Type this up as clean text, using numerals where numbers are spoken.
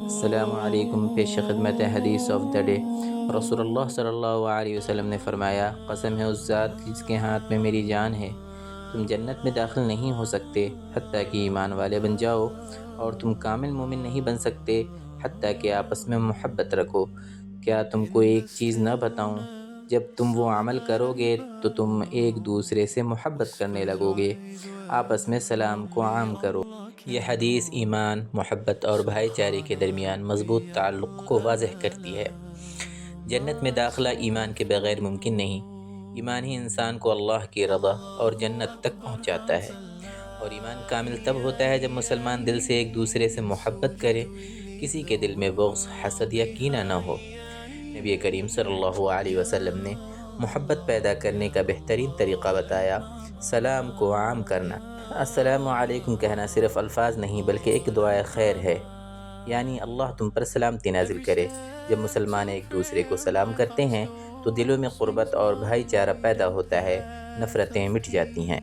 السلام علیکم۔ پیش خدمت حدیث آف دا ڈے، رسول اللہ صلی اللہ علیہ وسلم نے فرمایا، قسم ہے اس ذات جس کے ہاتھ میں میری جان ہے، تم جنت میں داخل نہیں ہو سکتے حتیٰ کہ ایمان والے بن جاؤ، اور تم کامل مومن نہیں بن سکتے حتیٰ کہ آپس میں محبت رکھو۔ کیا تم کو ایک چیز نہ بتاؤں؟ جب تم وہ عمل کرو گے تو تم ایک دوسرے سے محبت کرنے لگو گے، آپس میں سلام کو عام کرو۔ یہ حدیث ایمان، محبت اور بھائی چارے کے درمیان مضبوط تعلق کو واضح کرتی ہے۔ جنت میں داخلہ ایمان کے بغیر ممکن نہیں۔ ایمان ہی انسان کو اللہ کی رضا اور جنت تک پہنچاتا ہے، اور ایمان کامل تب ہوتا ہے جب مسلمان دل سے ایک دوسرے سے محبت کرے، کسی کے دل میں بغض، حسد یا کینہ نہ ہو۔ نبی کریم صلی اللہ علیہ وسلم نے محبت پیدا کرنے کا بہترین طریقہ بتایا، سلام کو عام کرنا۔ السلام علیکم کہنا صرف الفاظ نہیں بلکہ ایک دعائے خیر ہے، یعنی اللہ تم پر سلامتی نازل کرے۔ جب مسلمان ایک دوسرے کو سلام کرتے ہیں تو دلوں میں قربت اور بھائی چارہ پیدا ہوتا ہے، نفرتیں مٹ جاتی ہیں۔